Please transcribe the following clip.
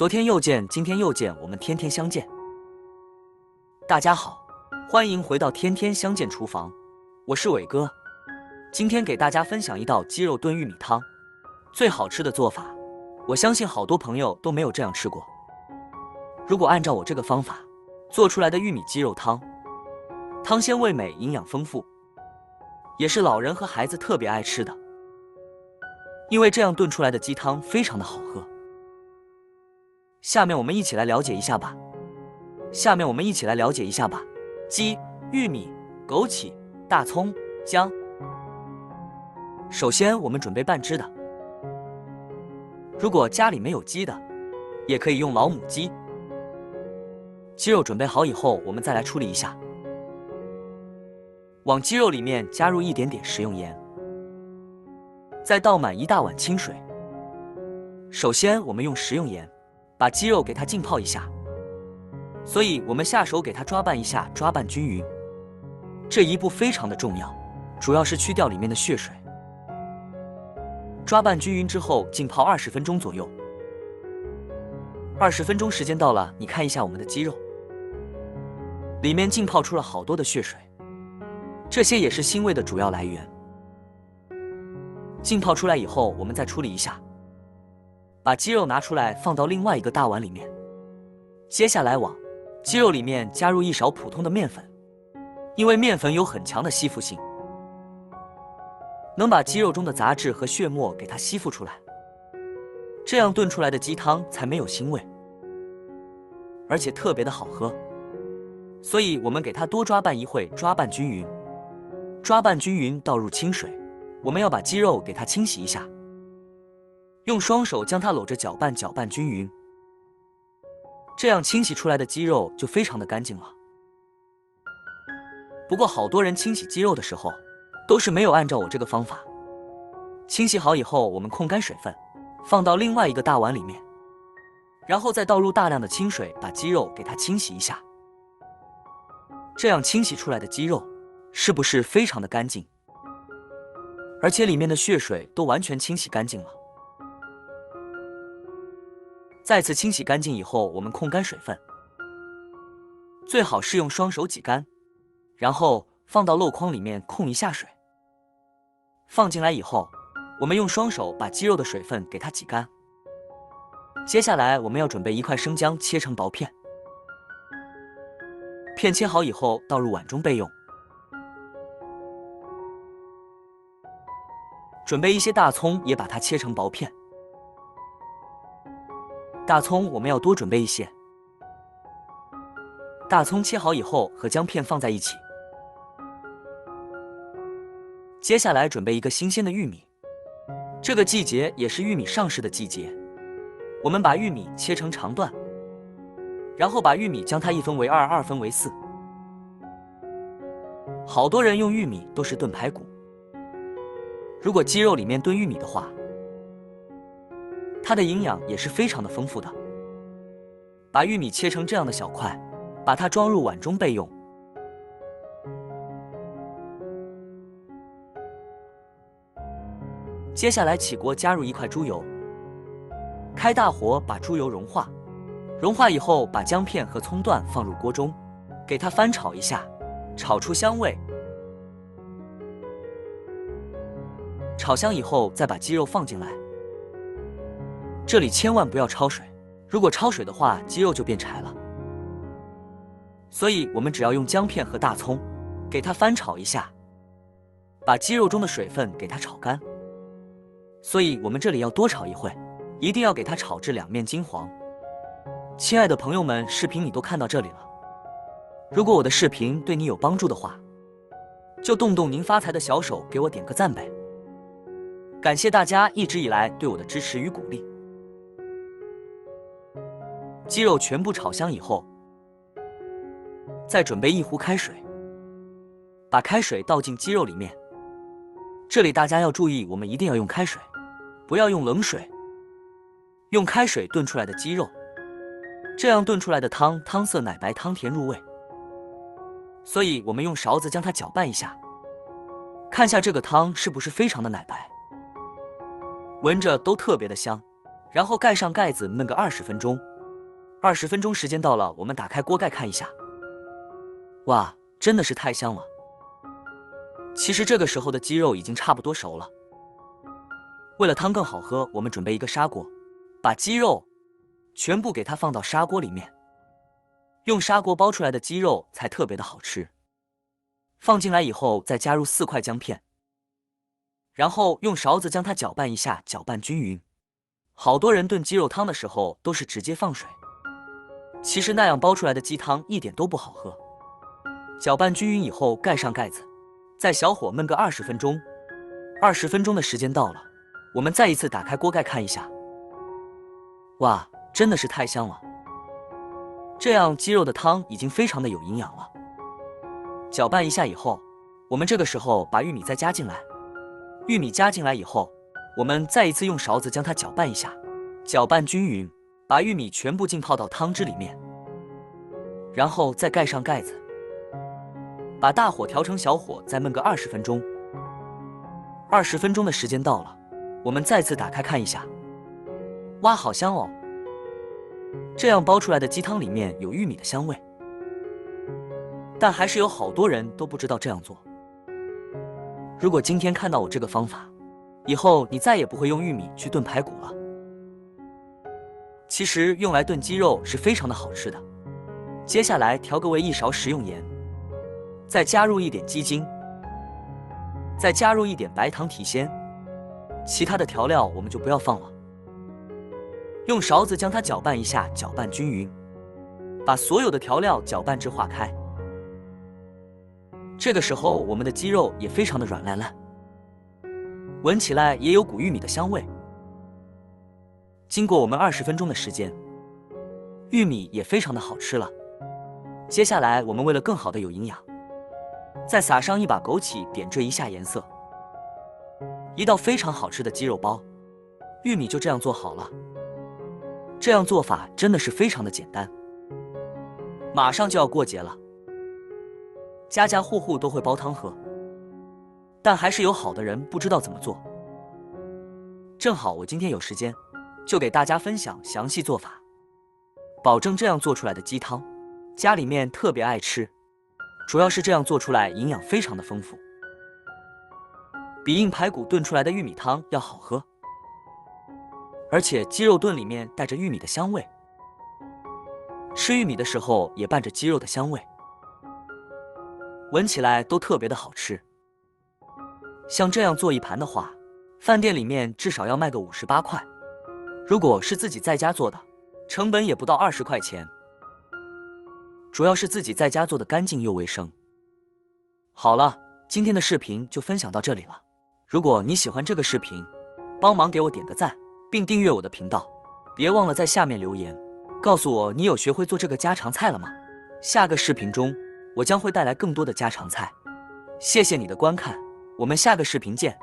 昨天又见，今天又见，我们天天相见。大家好，欢迎回到天天相见厨房，我是伟哥。今天给大家分享一道鸡肉炖玉米汤，最好吃的做法，我相信好多朋友都没有这样吃过。如果按照我这个方法做出来的玉米鸡肉汤，汤鲜味美，营养丰富，也是老人和孩子特别爱吃的，因为这样炖出来的鸡汤非常的好喝。下面我们一起来了解一下吧。鸡、玉米、枸杞、大葱、姜。首先我们准备半只的，如果家里没有鸡的，也可以用老母鸡。鸡肉准备好以后，我们再来处理一下。往鸡肉里面加入一点点食用盐，再倒满1大碗清水。首先我们用食用盐把鸡肉给它浸泡一下，所以我们下手给它抓拌一下，抓拌均匀。这一步非常的重要，主要是去掉里面的血水。抓拌均匀之后，浸泡20分钟左右。20分钟时间到了，你看一下我们的鸡肉，里面浸泡出了好多的血水，这些也是腥味的主要来源。浸泡出来以后，我们再处理一下。把鸡肉拿出来放到另外一个大碗里面，接下来往鸡肉里面加入1勺普通的面粉，因为面粉有很强的吸附性，能把鸡肉中的杂质和血沫给它吸附出来，这样炖出来的鸡汤才没有腥味，而且特别的好喝。所以我们给它多抓拌一会，抓拌均匀。抓拌均匀，倒入清水，我们要把鸡肉给它清洗一下。用双手将它搂着搅拌，搅拌均匀，这样清洗出来的鸡肉就非常的干净了。不过好多人清洗鸡肉的时候都是没有按照我这个方法。清洗好以后，我们控干水分，放到另外一个大碗里面，然后再倒入大量的清水，把鸡肉给它清洗一下。这样清洗出来的鸡肉是不是非常的干净？而且里面的血水都完全清洗干净了。再次清洗干净以后，我们控干水分，最好是用双手挤干，然后放到漏筐里面控一下水。放进来以后，我们用双手把鸡肉的水分给它挤干。接下来我们要准备1块生姜，切成薄片，片切好以后倒入碗中备用。准备一些大葱，也把它切成薄片。大葱我们要多准备一些。大葱切好以后和姜片放在一起。接下来准备一个新鲜的玉米，这个季节也是玉米上市的季节。我们把玉米切成长段，然后把玉米将它1分为2， 2分为4。好多人用玉米都是炖排骨，如果鸡肉里面炖玉米的话，它的营养也是非常的丰富的。把玉米切成这样的小块，把它装入碗中备用。接下来起锅，加入1块猪油，开大火把猪油融化。融化以后，把姜片和葱段放入锅中，给它翻炒一下，炒出香味。炒香以后，再把鸡肉放进来。这里千万不要焯水，如果焯水的话，鸡肉就变柴了。所以我们只要用姜片和大葱，给它翻炒一下，把鸡肉中的水分给它炒干。所以我们这里要多炒一会，一定要给它炒至两面金黄。亲爱的朋友们，视频你都看到这里了，如果我的视频对你有帮助的话，就动动您发财的小手，给我点个赞呗。感谢大家一直以来对我的支持与鼓励。鸡肉全部炒香以后，再准备1壶开水，把开水倒进鸡肉里面。这里大家要注意，我们一定要用开水，不要用冷水。用开水炖出来的鸡肉，这样炖出来的汤，汤色奶白，汤甜入味。所以我们用勺子将它搅拌一下，看下这个汤是不是非常的奶白，闻着都特别的香。然后盖上盖子焖个20分钟。20分钟时间到了，我们打开锅盖看一下。哇，真的是太香了！其实这个时候的鸡肉已经差不多熟了。为了汤更好喝，我们准备一个砂锅，把鸡肉全部给它放到砂锅里面。用砂锅煲出来的鸡肉才特别的好吃。放进来以后，再加入4块姜片，然后用勺子将它搅拌一下，搅拌均匀。好多人炖鸡肉汤的时候都是直接放水，其实那样煲出来的鸡汤一点都不好喝。搅拌均匀以后，盖上盖子，在小火焖个20分钟。20分钟的时间到了，我们再一次打开锅盖看一下。哇，真的是太香了！这样鸡肉的汤已经非常的有营养了。搅拌一下以后，我们这个时候把玉米再加进来。玉米加进来以后，我们再一次用勺子将它搅拌一下，搅拌均匀，把玉米全部浸泡到汤汁里面，然后再盖上盖子，把大火调成小火，再焖个20分钟。20分钟的时间到了，我们再次打开看一下。哇，好香哦！这样煲出来的鸡汤里面有玉米的香味，但还是有好多人都不知道这样做。如果今天看到我这个方法，以后你再也不会用玉米去炖排骨了。其实用来炖鸡肉是非常的好吃的。接下来调个味，1勺食用盐，再加入一点鸡精，再加入一点白糖提鲜，其他的调料我们就不要放了。用勺子将它搅拌一下，搅拌均匀，把所有的调料搅拌至化开。这个时候我们的鸡肉也非常的软烂烂，闻起来也有股玉米的香味。经过我们20分钟的时间，玉米也非常的好吃了。接下来我们为了更好的有营养，再撒上一把枸杞，点缀一下颜色，一道非常好吃的鸡肉包。玉米就这样做好了。这样做法真的是非常的简单。马上就要过节了，家家户户都会煲汤喝，但还是有好的人不知道怎么做。正好我今天有时间，就给大家分享详细做法，保证这样做出来的鸡汤家里面特别爱吃。主要是这样做出来营养非常的丰富，比硬排骨炖出来的玉米汤要好喝。而且鸡肉炖里面带着玉米的香味，吃玉米的时候也伴着鸡肉的香味，闻起来都特别的好吃。像这样做一盘的话，饭店里面至少要卖个58块，如果是自己在家做的，成本也不到20块钱。主要是自己在家做的干净又卫生。好了，今天的视频就分享到这里了。如果你喜欢这个视频，帮忙给我点个赞，并订阅我的频道，别忘了在下面留言，告诉我你有学会做这个家常菜了吗？下个视频中，我将会带来更多的家常菜。谢谢你的观看，我们下个视频见。